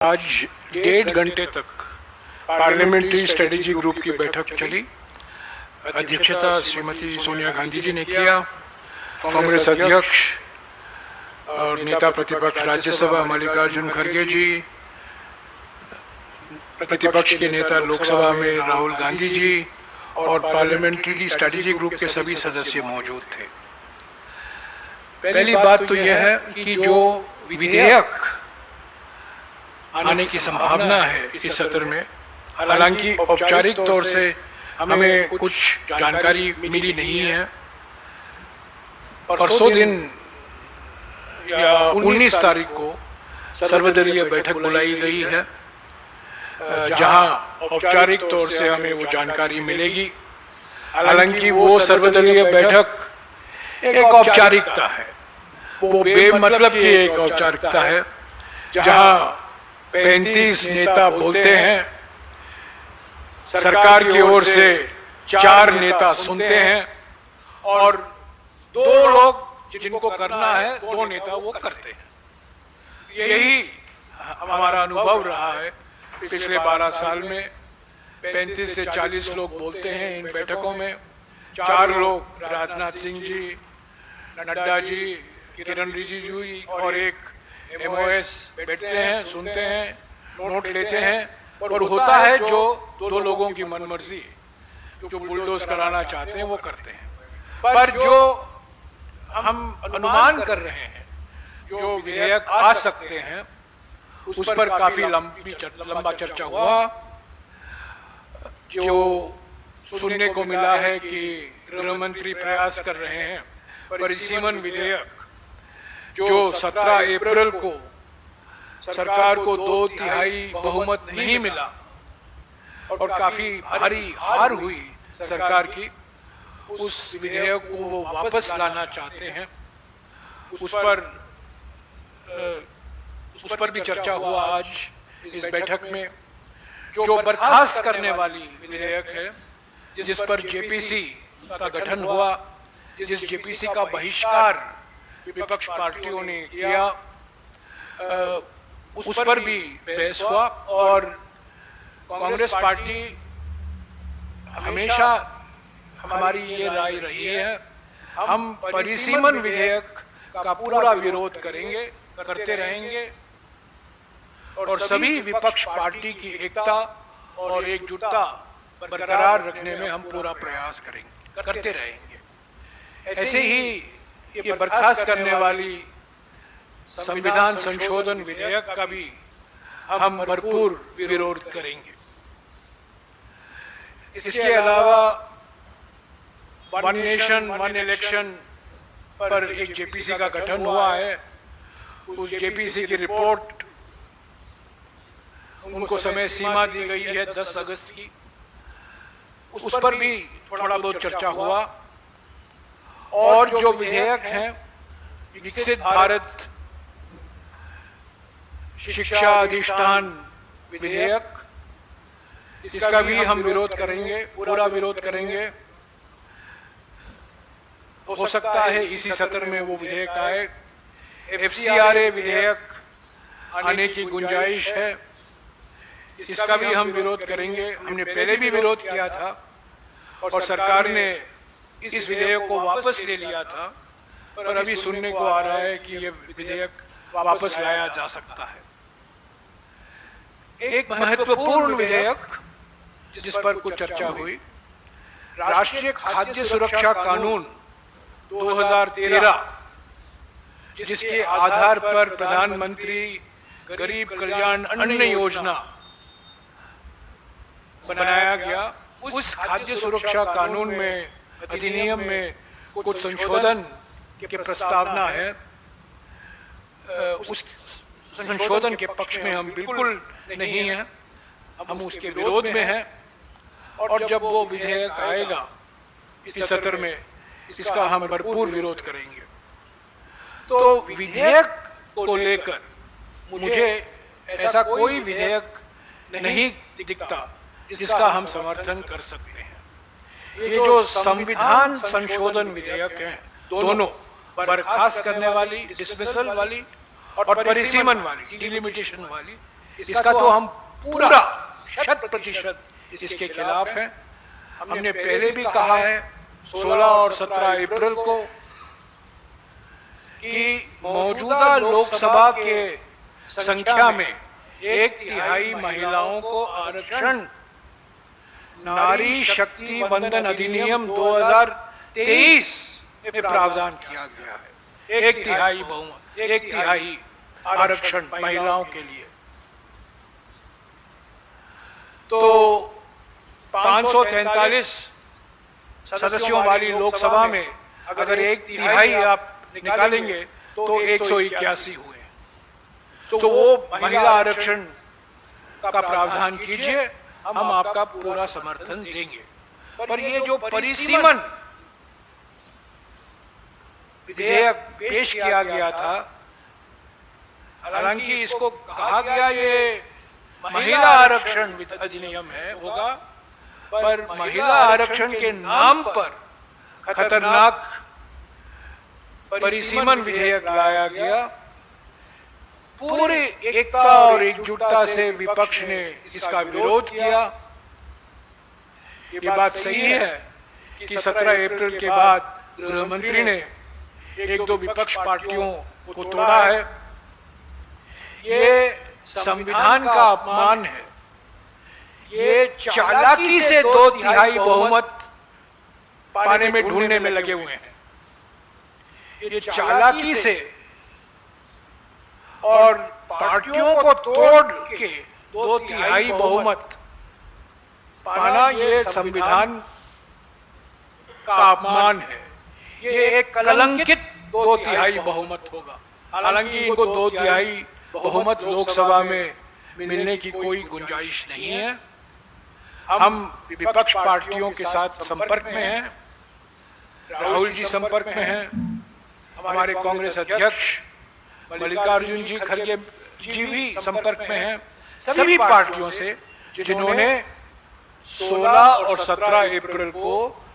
आज 1.5 घंटे तक पार्लियामेंट्री स्ट्रेटेजी ग्रुप की बैठक चली। अध्यक्षता श्रीमती सोनिया गांधी जी ने किया। कांग्रेस अध्यक्ष और नेता प्रतिपक्ष राज्यसभा मल्लिकार्जुन खड़गे जी, प्रतिपक्ष के नेता लोकसभा में राहुल गांधी जी और पार्लियामेंट्री स्ट्रेटेजी ग्रुप के सभी सदस्य मौजूद थे। पहली बात तो यह है कि जो विधेयक आने की संभावना है इस सत्र में, हालांकि औपचारिक तौर से हमें कुछ जानकारी मिली नहीं है। परसों दिन या 19 तारीख को सर्वदलीय बैठक बुलाई गई है, जहां औपचारिक तौर से हमें वो जानकारी मिलेगी। हालांकि वो सर्वदलीय बैठक एक औपचारिकता है, वो बेमतलब की एक औपचारिकता है, जहां 35 नेता बोलते हैं, सरकार की ओर से 4 नेता सुनते हैं और 2 लोग जिनको करना है 2 नेता वो करते हैं। यही हमारा अनुभव रहा है पिछले 12 साल में। 35 से 40 लोग बोलते हैं इन बैठकों में। 4 लोग राजनाथ सिंह जी, नड्डा जी, किरण रिजिजू जी और एक MOS बैठते हैं, सुनते हैं, नोट लेते हैं और होता है जो 2 लोगों की मनमर्जी, जो बुलडोज कराना चाहते हैं वो करते हैं। पर जो हम अनुमान कर रहे हैं, जो विधेयक आ सकते हैं, उस पर काफी लंबा चर्चा हुआ। जो सुनने को मिला है कि गृह मंत्री प्रयास कर रहे हैं परिसीमन विधेयक, जो 17 अप्रैल को सरकार को 2/3 बहुमत नहीं मिला और काफी भारी हार हुई सरकार की, उस विधेयक को वो वापस लाना चाहते हैं। उस पर भी चर्चा हुआ आज इस बैठक में। जो बर्खास्त करने वाली विधेयक है, जिस पर JPC का गठन हुआ, जिस JPC का बहिष्कार विपक्ष पार्टियों ने किया, उस पर भी बहस हुआ। और कांग्रेस पार्टी हमेशा हमारी ये राय रही है, हम परिसीमन विधेयक का पूरा विरोध करेंगे, करते रहेंगे और सभी विपक्ष पार्टी की एकता और एकजुटता बरकरार रखने में हम पूरा प्रयास करेंगे, करते रहेंगे। ऐसे ही ये बर्खास्त करने वाली संविधान संशोधन विधेयक का भी हम भरपूर विरोध करेंगे। इसके अलावा वन नेशन वन इलेक्शन पर एक JPC का गठन हुआ है। उस JPC की रिपोर्ट, उनको समय सीमा दी गई है 10 अगस्त की, उस पर भी थोड़ा बहुत चर्चा हुआ। और जो विधेयक हैं, विकसित भारत शिक्षा अधिष्ठान विधेयक, इसका भी हम विरोध करेंगे, पूरा विरोध करेंगे। हो सकता है इसी सत्र में वो विधेयक आए। FCRA विधेयक आने की गुंजाइश है, इसका भी हम विरोध करेंगे। हमने पहले भी विरोध किया था और सरकार ने इस विधेयक को वापस ले लिया था, पर अभी सुनने को आ रहा है कि ये विधेयक वापस लाया जा सकता है। एक महत्वपूर्ण विधेयक जिस पर कुछ चर्चा हुई, राष्ट्रीय खाद्य सुरक्षा कानून 2013, जिसके आधार पर प्रधानमंत्री गरीब कल्याण अन्न योजना बनाया गया। उस खाद्य सुरक्षा कानून में, अधिनियम में कुछ संशोधन के प्रस्तावना है। उस संशोधन के पक्ष में हम बिल्कुल नहीं हैं, हम उसके विरोध में हैं। और जब वो विधेयक आएगा इस सत्र में, इसका हम भरपूर विरोध करेंगे। तो विधेयक को लेकर मुझे ऐसा कोई विधेयक नहीं दिखता जिसका हम समर्थन कर सकते हैं। ये जो संविधान संशोधन विधेयक हैं, दोनों बर्खास्त करने वाली, डिसमिसल वाली और परिसीमन वाली, डिलिमिटेशन वाली, इसका तो हम पूरा 100% इसके खिलाफ हैं। हमने पहले भी कहा है 16 और 17 अप्रैल को कि मौजूदा लोकसभा के संख्या में 1/3 महिलाओं को आरक्षण नारी शक्ति वंदन अधिनियम 2023 में प्रावधान किया गया है। 1/3 बहुमत, 1/3 आरक्षण महिलाओं के लिए। तो 543 सदस्यों वाली लोकसभा में अगर 1/3 आप निकालेंगे तो 181 हुए। तो वो महिला आरक्षण का प्रावधान कीजिए, हम आपका पूरा समर्थन देंगे। पर ये जो परिसीमन विधेयक पेश किया गया था, हालांकि इसको कहा गया ये महिला आरक्षण अधिनियम है होगा, पर महिला आरक्षण के नाम पर खतरनाक परिसीमन विधेयक लाया गया। पूरे एकता और एकजुटता से विपक्ष ने इसका विरोध किया। ये बात सही है कि 17 अप्रैल के बाद गृह मंत्री ने 1-2 विपक्ष पार्टियों को तोड़ा है। ये संविधान का अपमान है। ये चालाकी से 2/3 बहुमत पाने में ढूंढने में लगे हुए हैं। ये चालाकी से और पार्टियों को तोड़ के 2/3 बहुमत पाना, ये संविधान का अपमान है। ये एक कलंकित 2/3 बहुमत होगा। हालांकि इनको 2/3 बहुमत लोकसभा में मिलने की कोई गुंजाइश नहीं है। हम विपक्ष पार्टियों के साथ संपर्क में हैं। राहुल जी संपर्क में हैं, हमारे कांग्रेस अध्यक्ष मल्लिकार्जुन जी खड़गे जी भी संपर्क में हैं। सभी पार्टियों से जिन्होंने 16 और 17 अप्रैल को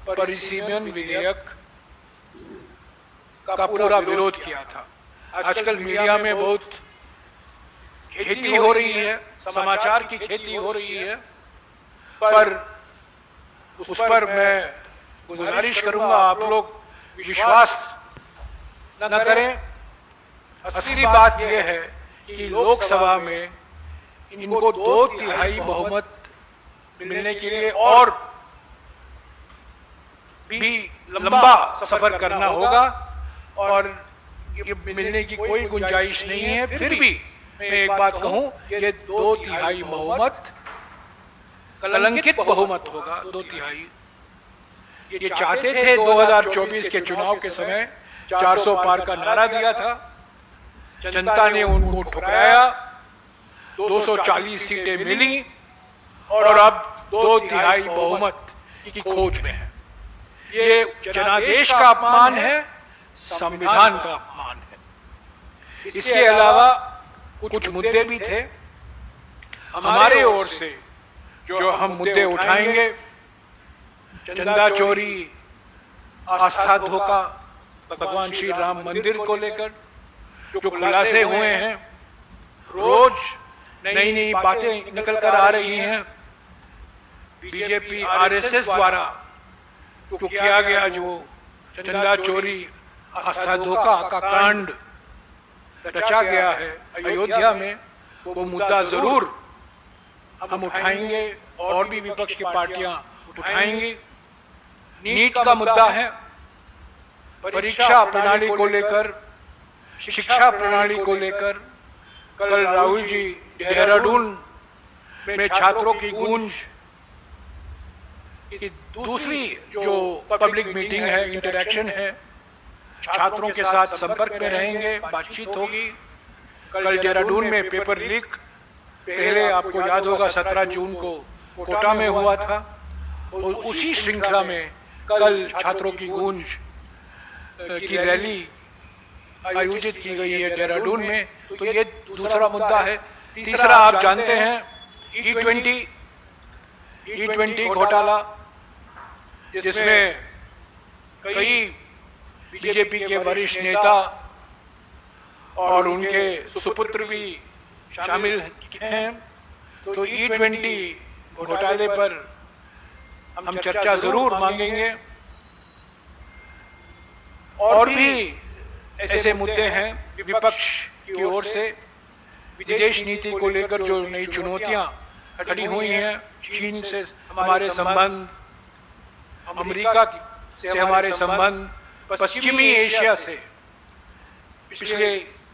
परिसीमन विधेयक का पूरा विरोध किया था। आजकल मीडिया में बहुत खेती हो रही है, समाचार की खेती हो रही है, पर उस पर मैं गुजारिश करूंगा आप लोग विश्वास न करें। असली बात यह है कि लोकसभा में इनको 2/3 बहुमत मिलने के लिए और भी लंबा सफर करना होगा, और ये मिलने की कोई गुंजाइश नहीं है। फिर भी मैं एक बात कहूं, ये 2/3 बहुमत कलंकित बहुमत होगा। 2/3 ये चाहते थे 2024 के चुनाव के समय 400 पार का नारा दिया था, जनता ने उनको ठुकराया, 240 सीटें मिली और अब 2/3 बहुमत की खोज में है। ये जनादेश का अपमान है, संविधान का अपमान है। इसके अलावा कुछ मुद्दे भी थे हमारे ओर से जो हम मुद्दे उठाएंगे। चंदा चोरी, आस्था धोखा, भगवान श्री राम मंदिर को लेकर जो खुलासे हुए हैं, रोज नई नई बातें निकल कर आ रही हैं। बीजेपी आरएसएस द्वारा जो किया गया, जो चंदा चोरी आस्था धोखा का कांड रचा गया है अयोध्या में, वो मुद्दा जरूर हम उठाएंगे और भी विपक्ष की पार्टियां उठाएंगी। नीट का मुद्दा है, परीक्षा प्रणाली को लेकर, शिक्षा प्रणाली को लेकर कल राहुल जी देहरादून में छात्रों की गूंज की दूसरी जो पब्लिक मीटिंग है, इंटरेक्शन है, छात्रों के साथ संपर्क में रहेंगे, बातचीत होगी। कल देहरादून में पेपर लीक, पहले आपको याद होगा 17 जून को कोटा में हुआ था, और उसी श्रृंखला में कल छात्रों की गूंज की रैली आयोजित की गई है देहरादून में। तो ये दूसरा मुद्दा है। तीसरा आप जानते हैं E20 घोटाला, जिसमें कई बीजेपी के वरिष्ठ नेता और उनके सुपुत्र भी शामिल हैं, तो E20 घोटाले पर हम चर्चा जरूर मांगेंगे। और भी ऐसे मुद्दे हैं विपक्ष की ओर से, विदेश नीति को लेकर जो नई चुनौतियां खड़ी हुई हैं, चीन से हमारे संबंध, अमेरिका से हमारे संबंध, पश्चिमी एशिया से पिछले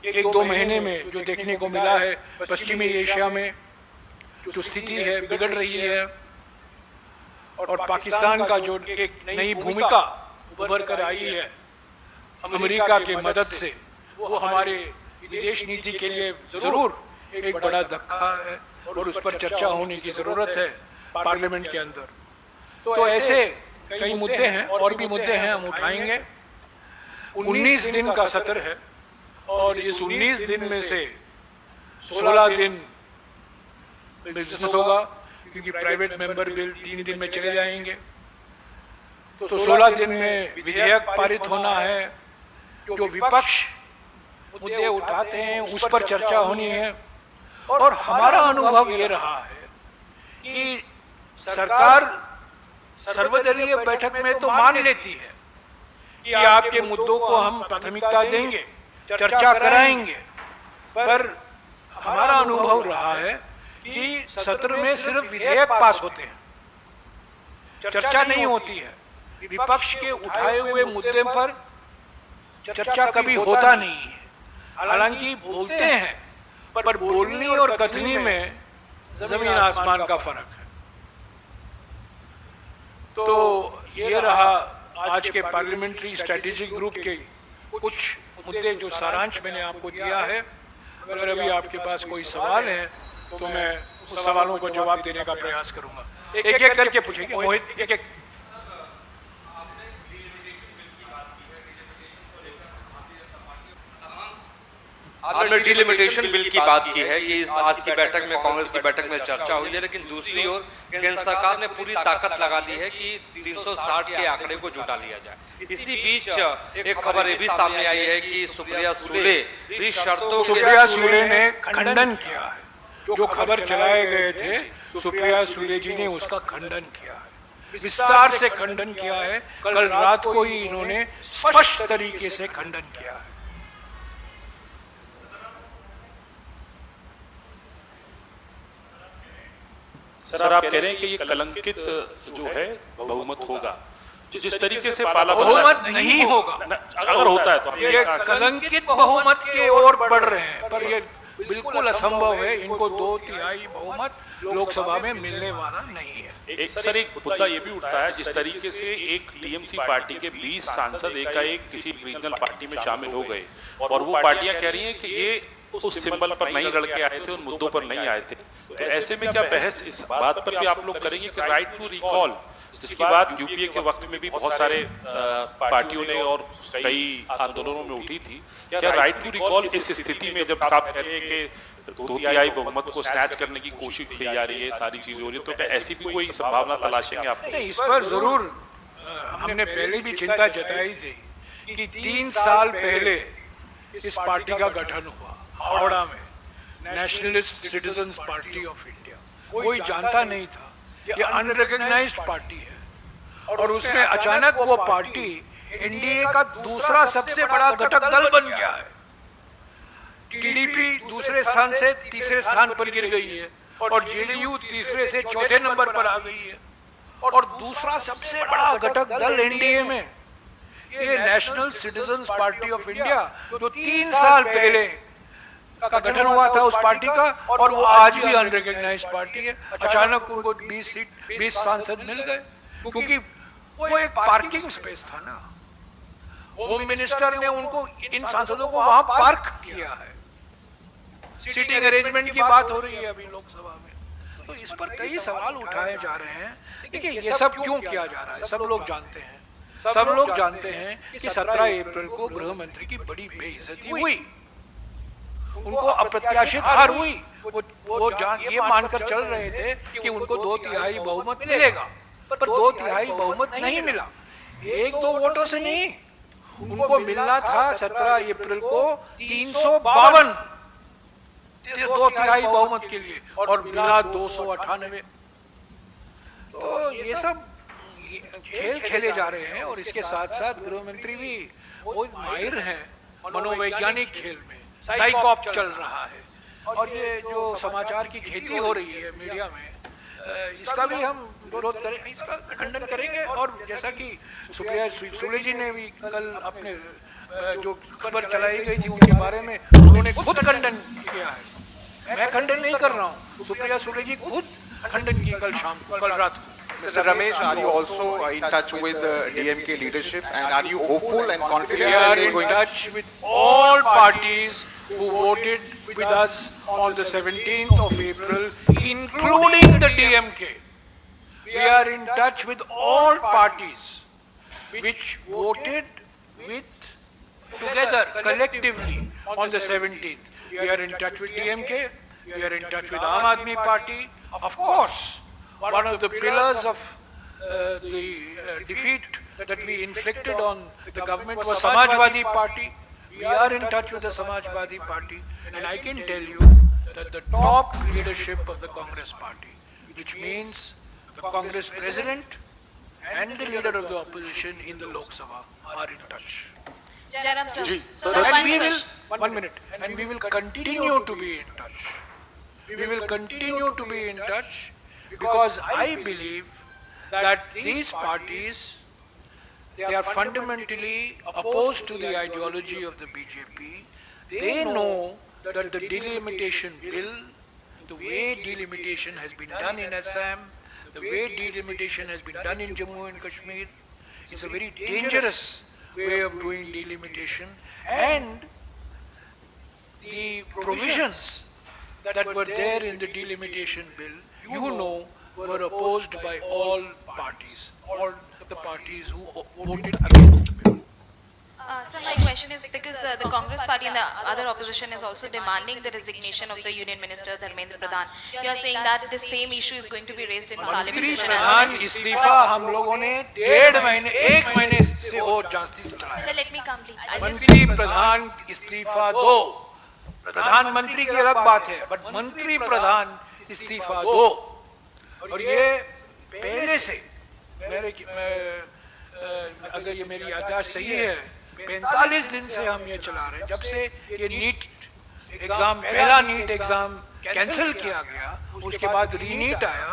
1-2 महीने में जो देखने को मिला है, पश्चिमी एशिया में जो स्थिति है बिगड़ रही है, और पाकिस्तान का जो एक नई भूमिका उभर कर आई है अमेरिका की मदद से, वो हमारे विदेश नीति के लिए जरूर एक बड़ा धक्का है और उस पर चर्चा होने की जरूरत है पार्लियामेंट के अंदर। तो ऐसे कई मुद्दे हैं, और भी मुद्दे हैं, हम उठाएंगे। 19 दिन का सत्र है और इस 19 दिन में से 16 दिन बिजनेस होगा, क्योंकि प्राइवेट मेंबर बिल 3 दिन में चले जाएंगे। तो 16 दिन में विधेयक पारित होना है। जो विपक्ष मुद्दे उठाते हैं उस पर चर्चा होनी है। और हमारा अनुभव ये रहा है कि सरकार सर्वदलीय बैठक में तो मान लेती है कि आपके मुद्दों को हम प्राथमिकता देंगे, चर्चा कराएंगे, पर हमारा अनुभव रहा है कि सत्र में सिर्फ विधेयक पास होते हैं, चर्चा नहीं होती है। विपक्ष के उठाए हुए मुद्दे पर चर्चा कभी होता नहीं है। हालांकि बोलते हैं, पर बोलनी और कथनी में जमीन आसमान का फर्क है। तो ये रहा आज के पार्लियामेंट्री स्ट्रेटेजिक ग्रुप के कुछ मुद्दे, जो सारांश मैंने आपको दिया है। अगर अभी आपके पास कोई सवाल है तो मैं उस सवालों को जवाब देने का प्रयास करूंगा। एक एक करके पूछेंगे। मोहित, एक एक। आपने डिलिमिटेशन बिल की बात की है कि आज की बैठक में, कांग्रेस की बैठक में चर्चा हुई है, लेकिन दूसरी ओर केंद्र सरकार ने पूरी ताकत लगा दी है कि 360 के आंकड़े को जुटा लिया जाए। इसी बीच एक खबर ये भी सामने आई है कि सुप्रिया सुले भी शर्तों, सुप्रिया सुले ने खंडन किया है। जो खबर चलाए गए थे, सुप्रिया सुले जी ने उसका खंडन किया है, विस्तार से खंडन किया है। कल रात को ही इन्होंने स्पष्ट तरीके से खंडन किया है। सर, आप कह रहे हैं कि ये कलंकित जो है बहुमत होगा, जिस तरीके से पाला बहुमत नहीं होगा। अगर होता है तो ये कलंकित बहुमत के ओर बढ़ रहे हैं, पर ये बिल्कुल असंभव है। इनको 2/3 बहुमत लोकसभा में मिलने वाला नहीं है। एक मुद्दा ये भी उठता है, जिस तरीके से एक टीएमसी पार्टी के 20 सांसद एकाएक किसी रीजनल पार्टी में शामिल हो गए, और वो पार्टियां कह रही हैं कि ये उस सिंबल पर नहीं लड़ के आए थे, उन मुद्दों पर नहीं आए थे। तो ऐसे में क्या बहस इस बात पर भी आप लोग करेंगे कि राइट टू रिकॉल, जिसकी बात यूपीए के वक्त में भी बहुत सारे पार्टियों ने और कई आंदोलनों में उठी थी, क्या राइट टू रिकॉल इस स्थिति में, जब आप कह रहे हैं कि 2/3 बहुमत को स्नैच करने की कोशिश की जा रही है, सारी चीजें हो रही है, तो क्या ऐसी भी कोई संभावना तलाशेंगे आप? इस पर जरूर हमने पहले भी चिंता जताई थी कि 3 साल पहले इस पार्टी का गठन हुआ हावड़ा में, nationalist citizens party of India. कोई जानता नहीं था, ये अनरिकॉग्नाइज्ड पार्टी है, और उसमें अचानक वो पार्टी एनडीए का दूसरा सबसे बड़ा घटक दल बन गया है। टीडीपी दूसरे स्थान से तीसरे स्थान पर गिर गई है, और जेडीयू तीसरे से चौथे नंबर पर आ गई है, और दूसरा सबसे बड़ा घटक दल एनडीए में ये national citizens party of India, जो 3 साल पहले का गठन हुआ था उस पार्टी का, और वो आज भी अनरिकॉग्नाइज्ड पार्टी है। अचानक उनको 20 सांसद मिल गए, क्योंकि वो एक पार्किंग स्पेस था ना। होम मिनिस्टर ने उनको, इन सांसदों को वहां पार्क किया है। सीटिंग अरेंजमेंट की बात हो रही है अभी लोकसभा में। तो इस पर कई सवाल उठाए जा रहे हैं। देखिए, ये सब क्यों किया जा रहा है, सब लोग जानते हैं कि 17 अप्रैल को गृह मंत्री की बड़ी बेइज्जती हुई, उनको अप्रत्याशित हार हुई। वो ये मानकर चल रहे थे कि उनको 2/3 बहुमत मिलेगा, पर 2/3 बहुमत नहीं मिला। 1-2 वोटों से नहीं, उनको मिलना था 17 अप्रैल को 352 2/3 बहुमत के लिए और बिना 298। तो ये सब खेल खेले जा रहे हैं और इसके साथ साथ गृह मंत्री भी बहुत माहिर हैं मनोवैज्ञानिक खेल में, साइकॉप चल रहा है। और ये जो समाचार की खेती हो रही है मीडिया में, इसका भी हम विरोध करें, इसका खंडन करेंगे। और जैसा कि सुप्रिया सुले जी ने भी कल अपने जो खबर चलाई गई थी उनके बारे में उन्होंने खुद खंडन किया है, मैं खंडन नहीं कर रहा हूँ, सुप्रिया सुले जी खुद खंडन की कल शाम को, कल रात को। Mr. Ramesh, are you also in touch with the DMK leadership, and are you hopeful and confident We that are they are in going touch with all parties who voted with us on the 17th of April, including the DMK. We are in touch with all parties which voted with together collectively on the 17th. We are in touch with DMK. We are in touch with Aam Aadmi Party. Of course, one of the pillars of the defeat that we inflicted on the government was Samajwadi Party. We are in touch with the Samajwadi Party, and I can tell you that the top leadership of the Congress Party, which means the Congress President and the leader of the opposition in the Lok Sabha, are in touch. Jairam sir. So and we will, 1 minute, and we will continue to be in touch. We will continue to be in touch because I believe that these parties, they are fundamentally opposed to the ideology of the BJP. They know that the delimitation bill, the way delimitation has been done in Assam, the way delimitation has been done in Jammu and Kashmir, is a very dangerous way of doing delimitation, and the provisions that were there in the delimitation bill, you know, were opposed by all parties, all the parties who voted against the bill. So my question is because the Congress party and the other opposition is also demanding the resignation of the Union Minister Dharmendra Pradhan. You are saying that the same issue is going to be raised in Parliament मंत्री session as प्रधान well. इस्तीफा हम लोगों ने 1.5 महीने 1 महीने से और जास्ती चलाया। Sir, let me complete. I just मंत्री प्रधान इस्तीफा दो, प्रधानमंत्री की अलग बात है, बट मंत्री प्रधान इस्तीफा दो। और ये पहले से अगर ये मेरी याददाश्त सही है, 45 दिन से हम ये चला रहे हैं, जब से ये नीट एग्जाम, पहला नीट एग्जाम कैंसिल किया गया, उसके बाद रीनीट आया,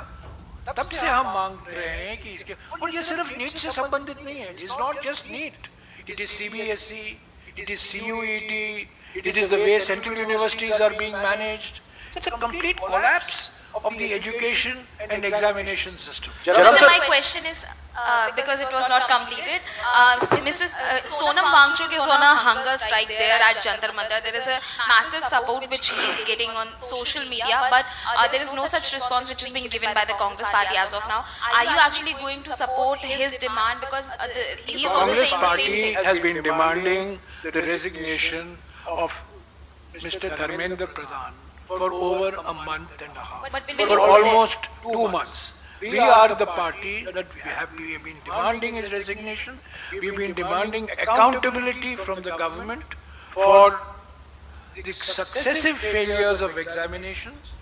तब से हम मांग रहे हैं कि इसके, और ये सिर्फ नीट से संबंधित नहीं है, it is not just NEET, it is CBSE, it is CUET, it is the way central universities are being managed. It's a complete collapse of the education and examination system. So my question is, because it was not completed, Mr. Sonam Wangchuk is on a hunger strike there at Jantar Mantar. There is a massive support which he is getting on social media, but there is no such response which is being given by the Congress party as of now. Are you actually going to support his demand, because he is also Congress saying the party same thing? has been demanding the resignation of Mr. Dharmendra Pradhan for over a month and a half, But will for you- almost 2 months. We are the party that we have been demanding his resignation. We've been demanding accountability from the government for the successive failures of examinations,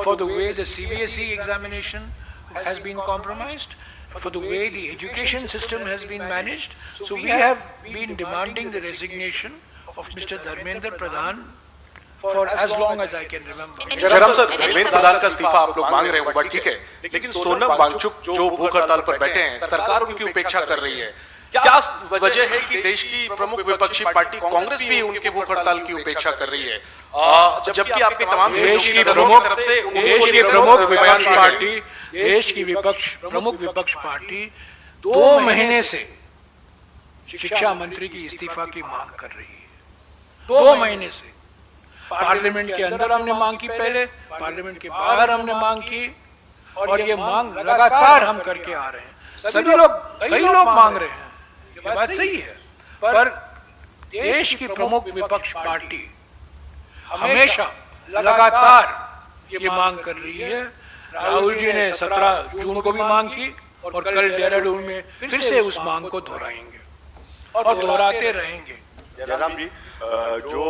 for the way the CBSE examination has been compromised, for the way the education system has been managed. So we have been demanding the resignation of Mr. Dharmendra Pradhan for as long as I can remember. Jairam sir, Dharmendra Pradhan का इस्तीफा आप लोग मांग रहे हो, but ठीक है, लेकिन सोनम वांगचुक जो भूख हड़ताल पर बैठे हैं, सरकार उनकी उपेक्षा कर रही है। क्या वजह है कि देश की प्रमुख विपक्षी पार्टी कांग्रेस भी उनके भूख हड़ताल की उपेक्षा कर रही है, जबकि आपके तमाम देश की प्रमुख प्रमुख विपक्ष पार्टी 2 महीने से शिक्षा मंत्री की इस्तीफा की मांग कर रही है। 2 महीने से पार्लियामेंट के अंदर हमने मांग की, पहले पार्लियामेंट के बाहर हमने मांग की, और ये मांग लगातार हम करके आ रहे हैं। सभी लोग, कई लोग मांग रहे हैं, ये बात सही है, पर देश की प्रमुख विपक्ष पार्टी हमेशा लगातार ये मांग कर रही है। राहुल जी ने 17 जून को भी मांग की, और कल देहरादून में फिर से उस मांग को दोहराएंगे और दोहराते रहेंगे। जयराम जी, जो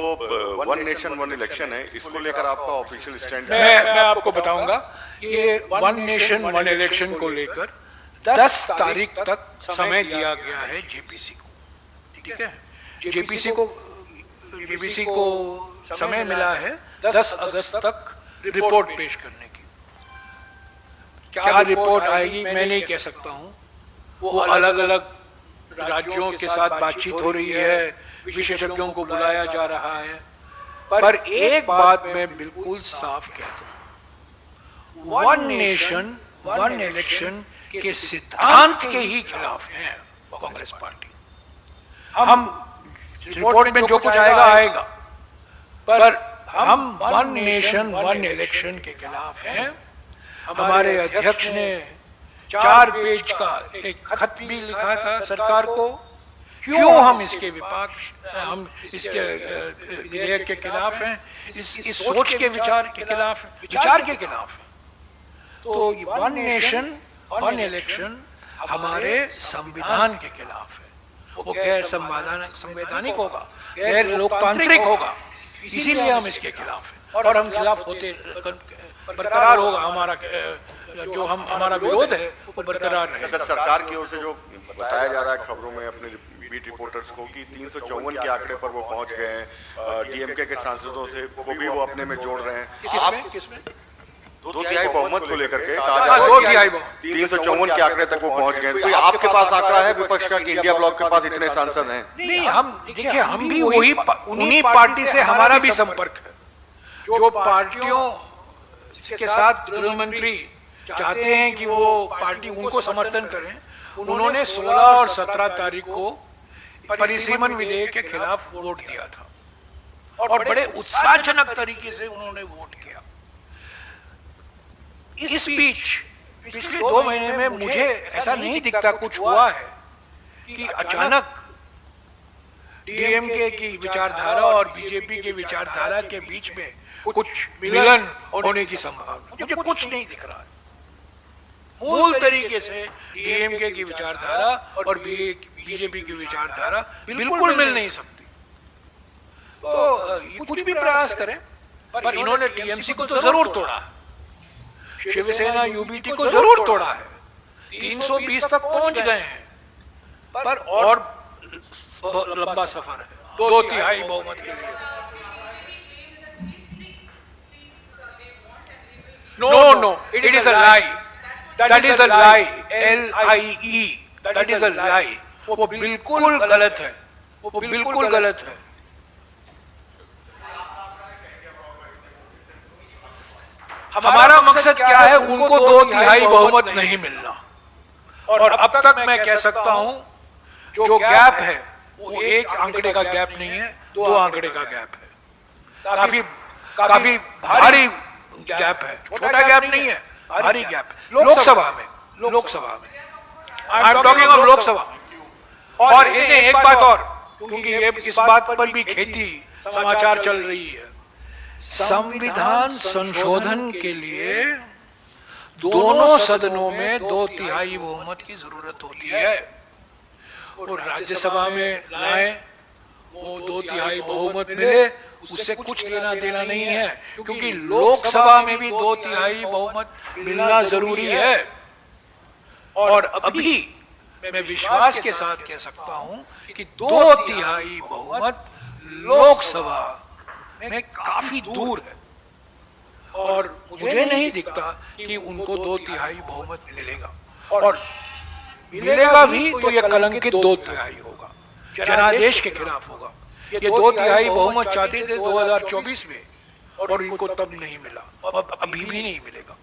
वन नेशन वन इलेक्शन है, इसको लेकर आपका ऑफिशियल स्टैंड मैं आपको बताऊंगा, ये वन नेशन वन इलेक्शन को लेकर 10 तारीख तक समय दिया गया है जेपीसी को, ठीक है। जेपीसी को समय मिला है 10 अगस्त तक रिपोर्ट पेश करने की। क्या रिपोर्ट आएगी मैं नहीं कह सकता हूँ, वो अलग अलग राज्यों के साथ बातचीत हो रही है, विशेषज्ञों को बुलाया जा रहा है, पर एक बात मैं बिल्कुल साफ कहता हूं, वन नेशन वन इलेक्शन के सिद्धांत के ही खिलाफ है कांग्रेस पार्टी। हम रिपोर्ट में जो कुछ आएगा आएगा, पर हम वन नेशन वन इलेक्शन के खिलाफ हैं। हमारे अध्यक्ष ने 4 पेज का एक खत भी लिखा था सरकार को, क्यों हम इसके विधेयक के खिलाफ हैं, इस सोच के विचार के खिलाफ हैं। तो वन नेशन वन इलेक्शन हमारे संविधान के खिलाफ है, वो गैर संवैधानिक होगा, गैर लोकतांत्रिक होगा, इसीलिए हम इसके खिलाफ हैं और हम खिलाफ होते बरकरार होगा। हमारा विरोध है वो बरकरार रहेगा। सर, सरकार की ओर से जो बताया जा रहा है खबरों में अपने बीट रिपोर्टर्स को कि 354 के आंकड़े पर वो पहुंच गए हैं, डीएमके के सांसदों से को भी वो अपने में जोड़ रहे हैं। किसमें 2/3 बहुमत को लेकर के कहा जा रहा है 354 के आंकड़े तक वो पहुंच गए। तो आपके पास आंकड़ा है विपक्ष का कि इंडिया ब्लॉक के पास इतने सांसद हैं? नहीं, हम भी उन्हीं पार्टी से हमारा भी संपर्क है, जो पार्टियों के साथ गृह मंत्री चाहते हैं कि वो पार्टी उनको समर्थन करें। उन्होंने 16 और 17 तारीख को परिसीमन विधेयक के खिलाफ वोट दिया था और बड़े उत्साहजनक तरीके से उन्होंने वोट किया। इस बीच पिछले 2 महीने में मुझे ऐसा नहीं दिखता कुछ हुआ है कि अचानक डीएमके की विचारधारा और बीजेपी की विचारधारा के बीच में कुछ मिलन होने की संभावना, मुझे कुछ नहीं दिख रहा है। मूल तरीके से डीएमके की विचारधारा और बीजेपी की विचारधारा बिल्कुल मिल नहीं सकती। तो ये कुछ भी प्रयास करें, पर इन्होंने टीएमसी को तो जरूर तोड़ा है, शिवसेना यूबीटी को जरूर तोड़ा है, 320 तक पहुंच गए हैं, पर और लंबा सफर है 2/3 बहुमत के लिए। No, it is a lie. That is a lie. LIE. That is a lie. वो बिल्कुल गलत है, वो बिल्कुल गलत है। हमारा मकसद क्या है? उनको 2/3 बहुमत नहीं मिलना। और अब तक मैं कह सकता हूं जो गैप है वो 1 आंकड़े का गैप नहीं है, 2 आंकड़े का गैप है। काफी भारी गैप है, छोटा गैप नहीं है, भारी गैप। लोकसभा में I am talking of Lok Sabha. और इन्हें एक बात और, क्योंकि ये इस बात पर भी खेती समाचार चल रही है, संविधान संशोधन के लिए दोनों सदनों में 2/3 बहुमत की जरूरत होती है। और राज्यसभा में लाए वो 2/3 बहुमत मिले, उससे कुछ लेना देना नहीं है, क्योंकि लोकसभा में भी 2/3 बहुमत मिलना जरूरी है। और अभी मैं विश्वास के साथ कह सकता हूं कि 2/3 बहुमत लोकसभा में काफी दूर है, और मुझे नहीं दिखता कि उनको 2/3 बहुमत मिलेगा। और मिलेगा भी तो यह कलंकित 2/3 होगा, जनादेश के खिलाफ होगा। ये 2/3 बहुमत चाहते थे 2024 में, और इनको तब नहीं मिला, अब अभी भी नहीं मिलेगा।